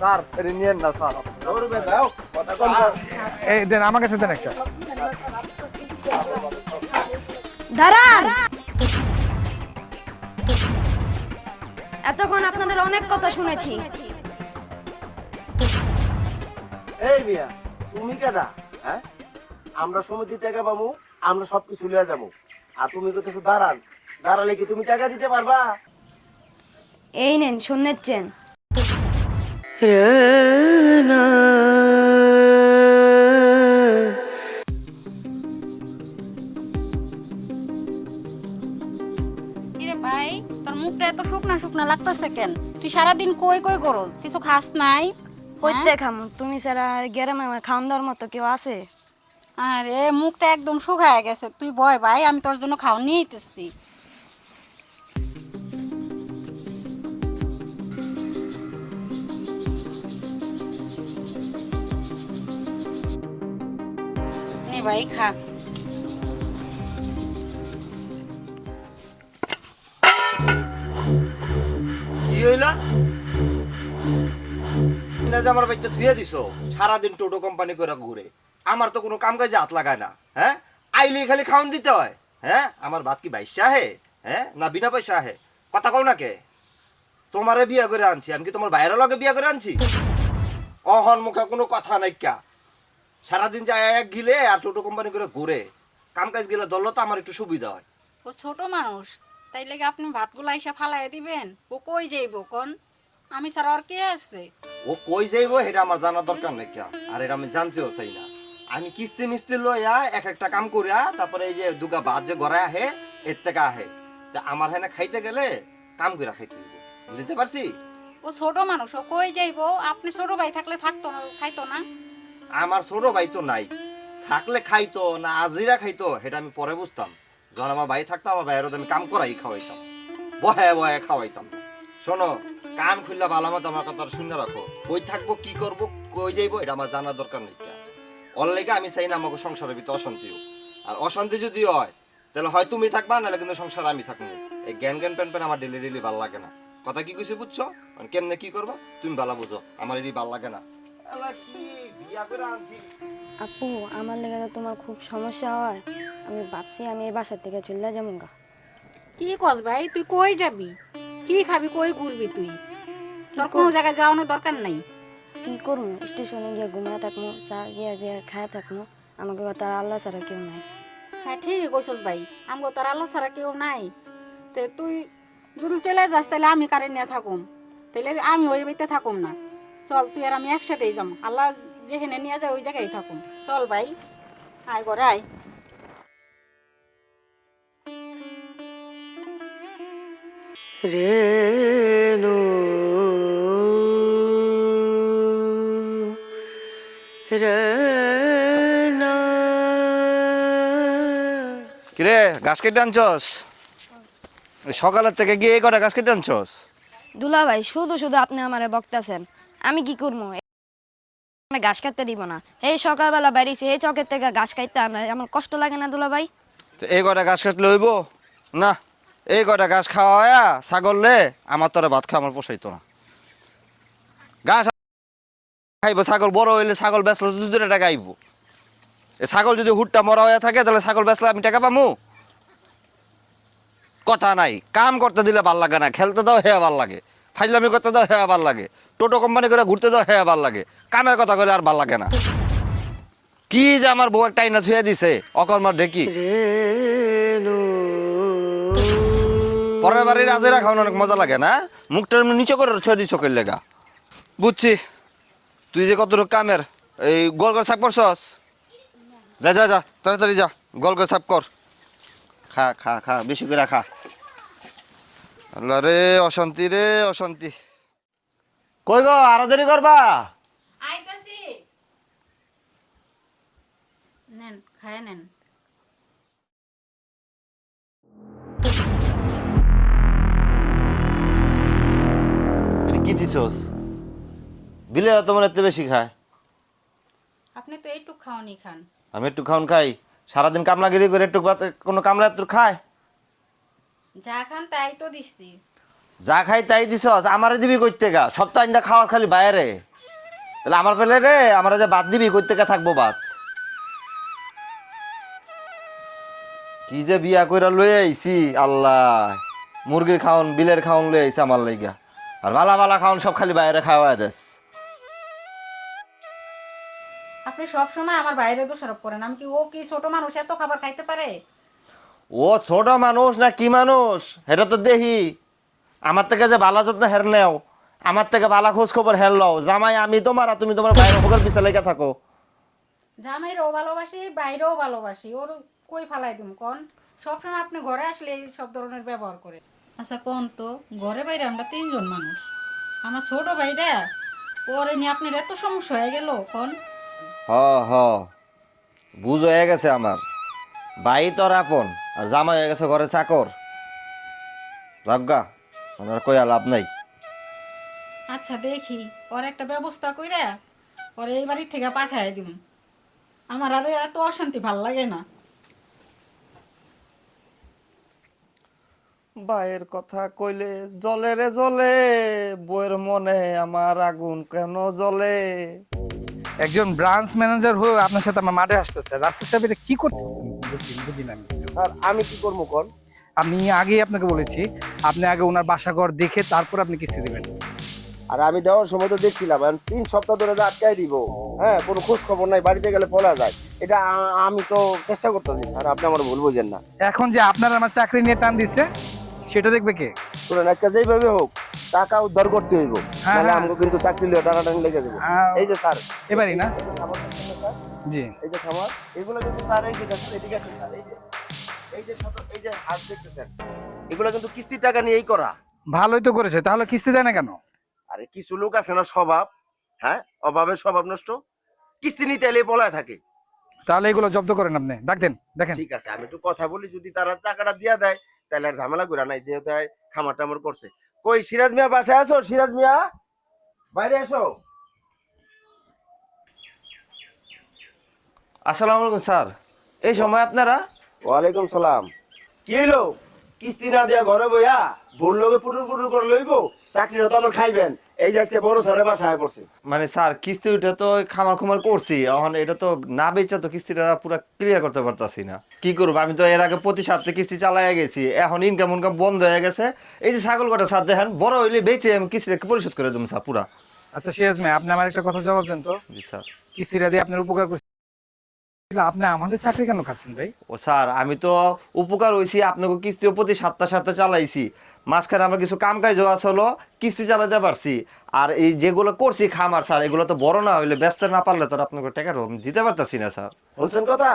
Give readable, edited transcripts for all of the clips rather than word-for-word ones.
Sir এটা নিয়েন না স্যার এই দেন আমার কাছে দেন একটা। দাঁড়ান, এতক্ষণ আপনাদের অনেক কথা শুনেছি। এই মিয়া তুমি কেডা? হ্যাঁ, আমরা সমিতি টাকা পাবো, আমরা সবকিছু লিয়ে যাবো, আর তুমি কইতেছো দাঁড়ান। দাঁড়ালে কি তুমি টাকা দিতে পারবা? এই নেন শোনেন চেন। কিরে ভাই, তোর মুখটা এত শুকনা শুকনা লাগতেছে কেন? তুই সারাদিন কই কই করস, কিছু খাস নাই? কইতে খাম, তুমি ছাড়া আর গ্রামে আমার খাওয়ান দেওয়ার মতো কেউ আছে? আরে মুখটা একদম শুকায় গেছে। তুই বয় ভাই, আমি তোর জন্য খাওয়া নিয়ে আইতেছি। নে ভাই খা। কি হইলা? আমার বাড়িতে ধুয়ে দিছো, সারাদিন টোটো কোম্পানি করে ঘুরে, আমার তো কোনো কাম কাজে হাত লাগায় না। হ্যাঁ, আইলে খালি খাওয়ান দিতে হয়। হ্যাঁ, আমার ভাত কি বাইশা আহে? হ্যাঁ, না বিনা পয়সা আহে? কথা কও না কে? তোমারে বিয়া করে আনছি, আমি কি তোমার বাইরের লগে বিয়া করে আনছি? অহন মুখে কোনো কথা নাই কা? সারাদিন যায় এক গিলে আর টোটো কোম্পানি করে ঘুরে, কাম কাজ গেলে ধরলো তো আমার একটু সুবিধা হয়। ও ছোট মানুষ, তাই লেগে আপনি ভাতগুলো আইসা ফালাই দিবেন? ও কই যাইব কোন? আমি ছাড়া আর কে আছে? ও কই যাইবো এটা আমার জানার দরকার নেই কা, আর এটা আমি জানতেও চাই না। আমি কিস্তি মিস্তি লইয়া এক একটা কাম করিয়া তারপরে এই যে দুগা ভাত যে গড়ায় আহে এর থেকে আহে, তা আমার হেনে খাইতে গেলে কাম কইরা খাইতে দিব, বুঝতে পারছি? ও ছোট মানুষ, ও কই যাইব? আপনি ছোট ভাই থাকলে থাকতো না, খাইতো না? আমার ছোট ভাই তো নাই, থাকলে খাইতো না আজিরা খাইতো সেটা আমি পরে বুঝতাম। যখন আমার ভাই থাকতো আমার ভাইয়ের আমি কাম করাই খাওয়াইতাম, বহে বহে খাওয়াইতাম। শোনো, কান খুললা ভালো মতো আমার কথা শুনে রাখো, কই থাকবো কি করব কই যাইবো এটা আমার জানার দরকার নেই। ওর লেগে আমি চাই না আমাকে সংসারের ভিতরে অশান্তি হোক, আর অশান্তি যদি হয় তাহলে হয় তুমি থাকবা, নাহলে কিন্তু সংসারে আমি থাকবো। এই জ্ঞান জ্ঞান প্যান প্যান আমার ডেলি ডেলি ভালো লাগে না। কথা কি কইছি বুঝছো? মানে কেমনে কি করবা তুমি ভালো বুঝো, আমার এটি ভালো লাগে না। এলা কি বিয়া করে আনছি। আপু, আমার লেগে তো তোমার খুব সমস্যা হয়, আমি ভাবছি আমি এই বাসা থেকে চলে যাবো গা। কি কস ভাই, তুই কই যাবি? কি খাবি, কই ঘুরবি তুই? তোর কোনো জায়গায় যাওয়ানোর দরকার নাই। কি করবো, স্টেশনে গিয়ে ঘুমিয়ে থাকবো, চা গিয়ে গিয়ে খায় থাকবো, আমাকে তার আল্লাহ ছাড়া কেউ নাই। হ্যাঁ ঠিকই কইছস ভাই, আমগো তোর আল্লাহ ছাড়া কেউ নাই। তে তুই যদি চলে যাস তাহলে আমি কারে নিয়ে থাকুম? তাহলে আমি ওই বাড়িতে থাকুম না। চল তুই আর আমি একসাথেই যাম, আল্লাহ যেখানে নিয়ে যায় ওই জায়গায় থাকুম। চল ভাই, আয় ঘরে আয়। রেণু রেণু কিরে গাছ কেটে আনছস? সকালের থেকে গিয়ে এই কটা গাছ কেটে আনছস? দুলা ভাই, শুধু শুধু আপনি আমারে বকতেছেন, আমি কি করবো? ঘাস কাটতে দিব না? এই সকালবেলা বেরিয়েছি, এই চকের থেকে ঘাস কাটতে আমার কষ্ট লাগে না দুলা ভাই? তো এই কটা গাছ কাটলে হইব না? এই কটা গাছ খাওয়ায়া ছাগললে আমার তোরা ভাত খাওয়া আমার পোষাইতো না। গাছ খাইবো, ছাগল বড় হইলে ছাগল বেচলে 2 টাকা আইব। এই ছাগল যদি হুটটা মরা হয়ে থাকে তাহলে ছাগল বেচলে আমি টাকা পামু? কথা নাই, কাম করতে দিলে ভাল লাগে না, খেলতে দাও হেয়া ভাল লাগে, ফাইজলামি করতে দাও হেয়া ভাল লাগে, টোটো কোম্পানি করে ঘুরতে দাও হেয়া ভাল লাগে, কামের কথা করে আর ভাল লাগে না। কি যে আমার বউ একটা আইনা ছুঁয়ে দিছে অকর্মার ঢেকি। রেণু পরের বাড়ির আজেরা খাওয়ানো অনেক মজা লাগে না? মুখটা এমনি নিচে করে ছুঁয়ে দিছ চোখের লেগা। বুঝছি তুই যে কতটুকু কামের, এই গোল করে সাপ করছস, যা যা যা তাড়াতাড়ি যা, গোল করে সাপ কর। খা খা খা, বেশি করে খা। আল্লাহ রে অশান্তি রে অশান্তি। কই গো, আরো দেরি করবা? আইতাছি। নেন, খায় নেন। এটা কি দিছস? বিলে তোমার এত বেশি খায়? আপনি তো এইটুক খাওয়ানি খান। আমি একটু খাওন খাই? সারাদিন কামলাগিরি করে একটু কোনো কামলা একটু খায়? যা খান তাই তো দিচ্ছি। যা খাই তাই দিছ, আমারে দিবি কইতে গা? সপ্তাহ আইনটা খাওয়া খালি বাইরে, তাহলে আমার পেলে রে আমার যে বাদ দিবি কইতে গা থাকবো বাদ। কি যে বিয়া কইরা লই আইছি আল্লাহ, মুরগির খাওন বিলের খাওন লই আইছে আমার লাইগা, আর বালা বালা খাওন সব খালি বাইরে খাওয়া দেস। আপনি সব সময় আমার বাইরে দোষারোপ করেন। আমি কি ও কি ছোট মানুষ এত খাবার খাইতে পারে? ও ছোট মানুষ না কি মানুষ এটা তো দেখি। আমার থেকে যে বালা যত্ন হের নেও, আমার থেকে বালা খোঁজ খবর হের লও। জামাই আমি তোমার, আর তুমি তোমার বাইরে হোগের পিছে লেগে থাকো। জামাইরও ভালোবাসি, বাইরেও ভালোবাসি, ওর কই ফালাই দিম কোন? সবসময় আপনি ঘরে আসলে এই সব ধরনের ব্যবহার করে। আচ্ছা কোন তো, ঘরে বাইরে আমরা তিনজন মানুষ, আমার ছোট ভাইরা পরে নিয়ে আপনার এত সমস্যা হয়ে গেল কোন? হ হ বুঝ হয়ে গেছে আমার, ভাই তোর আপন আর জামাই হয়ে গেছে ঘরে চাকর। ভাবগা আমার কইয়া লাভ নাই। আচ্ছা দেখি ওর একটা ব্যবস্থা কইরা পরে এই বাড়ি থেকে পাঠাই দিম। আমার আর এত অশান্তি ভাল লাগে না। ভাইয়ের কথা কইলে জ্বলে রে জ্বলে, বইয়ের মনে আমার আগুন কেন জ্বলে। একজন ব্রাঞ্চ ম্যানেজার হয়ে আপনার সাথে আমার মাঠে আসতেছে, রাস্তা সাহেব এটা কি করতেছেন বুঝি না আমি কিছু। স্যার আমি কি করবো কোন? আমি আগেই আপনাকে বলেছি, আপনি আগে ওনার বাসাঘর দেখে তারপর আপনি কিস্তি দিবেন। আর আমি দেওয়ার সময় তো দেখছিলাম 3 সপ্তাহ ধরে যে আটকাই দিব, হ্যাঁ কোনো খোঁজ খবর নাই, বাড়িতে গেলে বলা যায়। এটা আমি তো চেষ্টা করতেছি স্যার, আপনি আমার ভুল বুঝেন না। এখন যে আপনার আমার চাকরি নিয়ে টান দিচ্ছে সেটা দেখবে কে? শুনেন আজকে যেইভাবে হোক টাকা উদ্ধার করতে হইব, হ্যাঁ, নাহলে হ্যাঁ। আমাকে কিন্তু চাকরি লিয়ে টানাটানি লেগে যাবে। এই যে স্যার এবারই না জি এই যে খামার এগুলো কিন্তু স্যার এই যে দেখেন এদিকে আসেন স্যার, এই যে ছোট এই যে হাত দেখতেছেন, এগুলো কিন্তু কিস্তির টাকা নিয়েই করা। ভালোই তো করেছে, তাহলে কিস্তি দেয় না কেন? আরে কিছু লোক আছে না স্বভাব, হ্যাঁ অভাবের স্বভাব নষ্ট, কিস্তি নিতে এলে পলায় থাকে। তাহলে এগুলো জব্দ করেন আপনি, ডাকতেন দেখেন। ঠিক আছে আমি একটু কথা বলি, যদি তারা টাকাটা দিয়া দেয় তাহলে আর ঝামেলা করে নাই, যেহেতু খামার টামার করছে। কই সিরাজ মিয়া বাসায় আছো? সিরাজ মিয়া বাইরে এসো। আসসালামু আলাইকুম স্যার, এই সময় আপনারা? ওয়ালাইকুম সালাম। কি হইলো? কিস্তি না দিয়া ঘরে বইয়া ভুল লোকে পুটুর পুটুর করে লইব, চাকরিটা তো আমার খাইবেন। এই যে আজকে বড় স্যারের বাসায় পড়ছে। মানে স্যার কিস্তি উঠে তো খামার খুমার করছি, এখন এটা তো না বেচা তো কিস্তিটা পুরো ক্লিয়ার করতে পারতাছি না। কি করবো, আমি তো এর আগে প্রতি সপ্তাহে কিস্তি চালাই গেছি, এখন ইনকাম উনকাম বন্ধ হয়ে গেছে। এই যে ছাগল কটা স্যার দেখেন, বড় হইলে বেচে আমি কিস্তিটা পরিশোধ করে দেবো স্যার পুরা। আচ্ছা সিরাজ ভাই, আপনি আমার একটা কথা জবাব দেন তো, জি স্যার। কিস্তিটা দিয়ে আপনার উপকার করছে, আপনি আমাদের চাকরি কেন খাচ্ছেন ভাই? ও স্যার আমি তো উপকার হয়েছি, আপনাকে কিস্তিও প্রতি সপ্তাহে চালাইছি, মাঝখানে আমার কিছু কাম কাজ আছে হলো, কিস্তি চালাতে পারছি। আর এই যেগুলো করছি খামার স্যার, এগুলো তো বড় না হইলে ব্যস্ত না পারলে তো আপনাকে টাকা দিতে পারতাছি না স্যার। বলছেন কথা,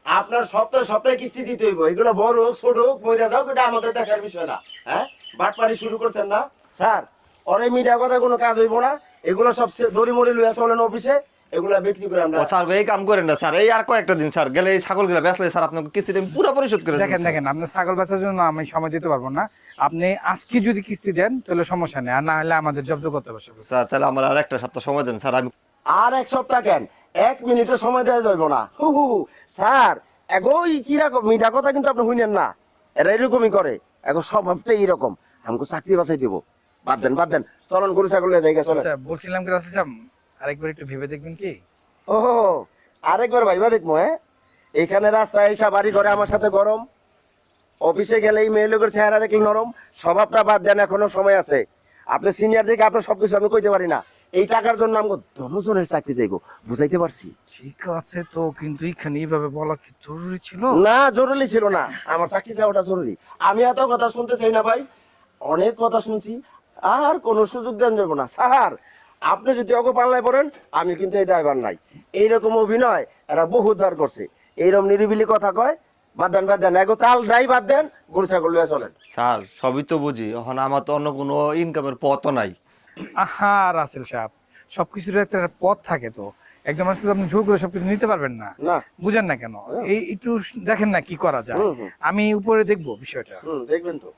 আপনার সপ্তাহে সপ্তাহে কিস্তি দিতে হইব। এগুলো বড় হোক ছোট হোক মইরা যাও, এটা আমাদের দেখার বিষয় না। হ্যাঁ বাটপারি শুরু করছেন না স্যার, অরে মিডিয়া কথা কোনো কাজ হইব না। এগুলো সব দড়ি মরি লইয়া চলেন অফিসে, এগুলা বিক্রি করে আমরা। ও স্যার এই কাম করেন না স্যার, এই আর কয়েকটা দিন স্যার গেলে এই ছাগলগুলো বেচলে স্যার আপনাকে কিস্তিটা আমি পুরো পরিশোধ করে দেব। দেখেন দেখেন, আপনার ছাগল বেচার জন্য আমি সময় দিতে পারবো না। আপনি আজকে যদি কিস্তি দেন তাহলে সমস্যা নেই, আর না হলে আমাদের জব্দ করতে বসে। স্যার তাহলে আমার আর একটা সপ্তাহ সময় দেন স্যার। আমি আর এক সপ্তাহ কেন, 1 মিনিটের সময় দেওয়া যাইব না। স্যার এগোই চিরা মিঠা কথা কিন্তু আপনি শুনেন না, এরা এরকমই করে, এখন স্বভাবটাই এরকম। আমাকে চাকরি বাঁচাই দিব, বাদ দেন বাদ দেন, চলন গরু ছাগল জায়গা চলেন। আচ্ছা বলছিলাম কি রাসেল সাহেব, আরেকবার একটু ভেবে দেখবেন কি? ও আরেকবার ভাইবা দেখবো। হ্যাঁ এখানে রাস্তায় এসা বাড়ি করে আমার সাথে গরম, অফিসে গেলে এই মেয়ে লোকের চেহারা দেখলে নরম। স্বভাবটা বাদ দেন, এখনো সময় আছে। আপনি সিনিয়র দেখে আপনার সবকিছু আমি কইতে পারি না। এই টাকার জন্য আমাকে 10 জনের চাকরি যাইব, বুঝাইতে পারছি? ঠিক আছে তো, কিন্তু এখানে এইভাবে বলা কি জরুরি ছিল? না জরুরি ছিল না, আমার চাকরি যাওয়াটা জরুরি। আমি এত কথা শুনতে চাই না ভাই, অনেক কথা শুনছি, আর কোনো সুযোগ দেন যাবো না। স্যার আপনি যদি অগো পাল্লায় পড়েন, আমি কিন্তু এই দায়ভার নাই। এইরকম অভিনয় এরা বহুতবার করছে, এইরকম নিরিবিলি কথা কয়। বাদ দেন এগো তাল নাই, বাদ দেন, গরু ছাগল লইয়া চলেন। স্যার সবই তো বুঝি, এখন আমার তো অন্য কোনো ইনকামের পথও নাই। আহা রাসেল সাহেব, সবকিছুর একটা পথ থাকে তো, একদম আসলে আপনি জোর করে সবকিছু নিতে পারবেন না। না বুঝেন না কেন? এই একটু দেখেন না কি করা যায়। আমি উপরে দেখবো বিষয়টা। দেখবেন তো,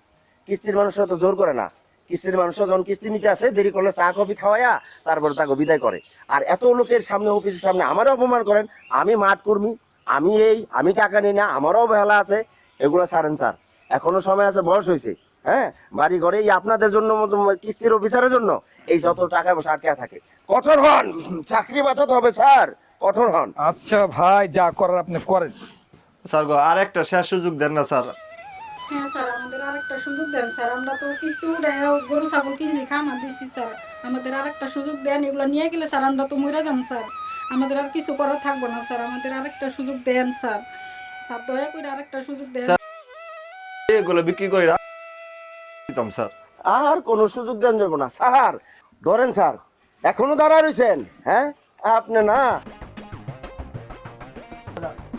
কিস্তির মানুষরা তো জোর করে না। কিস্তির মানুষরা যখন কিস্তি নিতে আসে, দেরি করলে চা কফি খাওয়ায়া তারপরে তাকে বিদায় করে। আর এত লোকের সামনে, অফিসের সামনে আমারও অপমান করেন। আমি মাঠ কর্মী, আমি টাকা নিই না, আমারও অবহেলা আছে। এগুলো ছাড়েন স্যার, এখনো সময় আছে, বয়স হয়েছে, হ্যাঁ বাড়ি ঘরে এই আপনাদের জন্য কিস্তির অফিসারের জন্য এই যত টাকা পয়সা আটকে থাকে। কঠোর হন, চাকরি বাঁচাতে হবে স্যার, কঠোর হন। আচ্ছা ভাই, যা করার আপনি করেন। স্যার গো আর একটা শেষ সুযোগ দেন না স্যার। হ্যাঁ স্যার, আমাদের আরেকটা সুযোগ দেন স্যার। আমরা তো কিস্তি উঠে গরু ছাগল কিনছি, খামার দিচ্ছি স্যার। আমাদের আরেকটা সুযোগ দেন, এগুলো নিয়ে গেলে স্যার আমরা তো মরে যাবো স্যার। আমাদের আর কিছু করার থাকবো না স্যার, আমাদের আরেকটা সুযোগ দেন স্যার। স্যার দয়া করে আরেকটা সুযোগ দেন। এগুলো বিক্রি করে দিতাম স্যার। আর কোনো সুযোগ দেন যাবো না স্যার। ধরেন স্যার, এখনো দাঁড়ায় রয়েছেন? হ্যাঁ আপনি না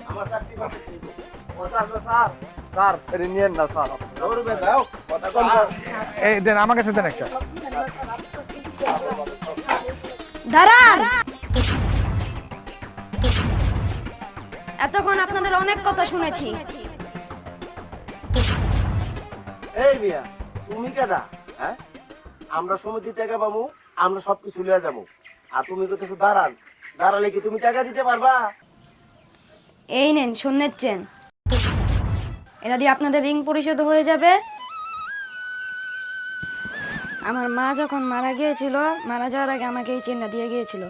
আমার চাকরি বাঁচাতে দিব। কথা আছে স্যার, স্যার এটা নিয়েন না স্যার। দৌড়বে দাও, কথা কম স্যার। এই দেন আমার কাছে দেন একটা। দাঁড়ান, এতক্ষণ আপনাদের অনেক কথা শুনেছি। এই মিয়া, তুমি কেডা? হ্যাঁ আমরা সমিতির টাকা পাবো, আমরা সবকিছু লিয়ে যাবো, আর তুমি কোথাও দাঁড়ান। দাঁড়ালে কি তুমি টাকা দিতে পারবা? এই নেন সোনের চেন, এটা দিয়ে আপনাদের ঋণ পরিশোধ হয়ে যাবে। আমার মা যখন মারা গিয়েছিল, মারা যাওয়ার আগে আমাকে এই চেনটা দিয়ে গিয়েছিল।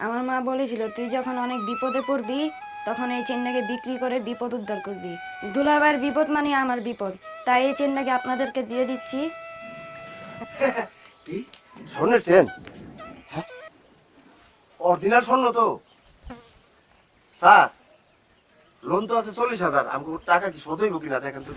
আমার মা বলেছিল তুই যখন অনেক বিপদে পড়বি তখন এই চেনটাকে বিক্রি করে বিপদ উদ্ধার করবি। দুলাভাইয়ের বিপদ মানে আমার বিপদ, তাই এই চেনটাকে আপনাদেরকে দিয়ে দিচ্ছি। কি স্বর্ণের চেন? হ্যাঁ অরিজিনাল স্বর্ণ তো স্যার। লোন তো আছে 40,000, আমাকে টাকা কি শোধ হইব কিনা দেখেন তো।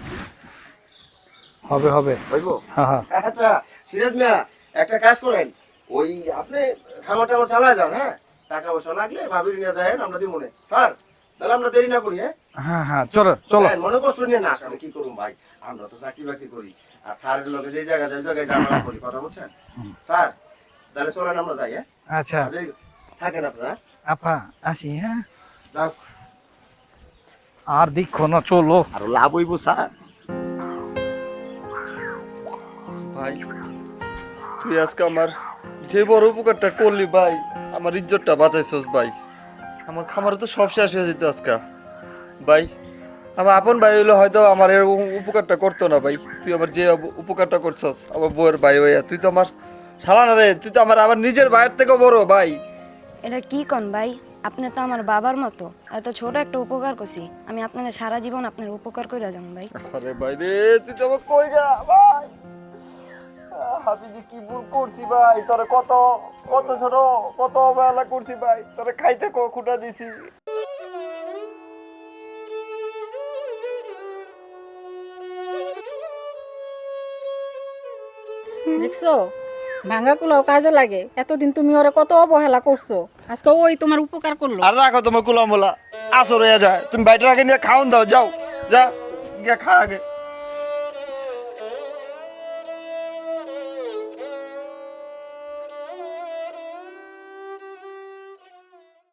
হবে হবে। হইব? হ্যাঁ হ্যাঁ। আচ্ছা সিরাজ মিয়া, একটা কাজ করেন, ওই আপনি খামার টামার চালায় যান। হ্যাঁ টাকা পয়সা লাগলে ভাবির নিয়ে যায়, আমরা দিব মনে। স্যার তাহলে আমরা দেরি না করি। হ্যাঁ হ্যাঁ হ্যাঁ, চলো চলো। হ্যাঁ, মনে কষ্ট নিয়ে না আসলে কি করুন ভাই, আমরা তো চাকরি বাকরি করি, আর স্যারের লোকে যে জায়গায় যাই জায়গায় ঝামেলা করি, কথা বলছেন স্যার। তাহলে চলেন আমরা যাই। হ্যাঁ আচ্ছা থাকেন আপনারা। আপা আসি। হ্যাঁ যাও, আর দেখো না, চলো। আরো লাভ হইব স্যার। ভাই তুই আজকে আমার যে বড় উপকারটা করলি ভাই, আমার ইজ্জতটা বাঁচাইছস ভাই। আমার খামারে তো সব শেষ হয়ে যেত আজকে ভাই। আমার আপন ভাই হইলে হয়তো আমার এর উপকারটা করতো না ভাই। তুই আমার যে উপকারটা করছস আমার বউয়ের ভাই হইয়া, তুই তো আমার শালা রে, তুই তো আমার নিজের ভাইয়ের থেকেও বড় ভাই। এটা কি কন ভাই, আপনি তো আমার বাবার মতো, এত ছোট একটা উপকার করছি আমি আপনাকে সারা জীবন আপনার উপকার করে যান ভাই। আরে ভাই রে, তুই তো আমার কই যা ভাই। আমি যে কি ভুল করছি ভাই, তোরে কত কত ছোট কত অবহেলা করছি ভাই, তোরে খাইতে খুঁটা দিছি। দেখছো ভাঙ্গা কুলাও কাজে লাগে। এতদিন তুমি ওরে কত অবহেলা করছো, আজকে ওই তোমার উপকার করলো। আর রাখো তোমার কুলামোলা, আসর হয়ে যায়। তুমি বাইরে আগে নিয়ে খাওয়ান দাও, যাও যা গিয়া খা আগে।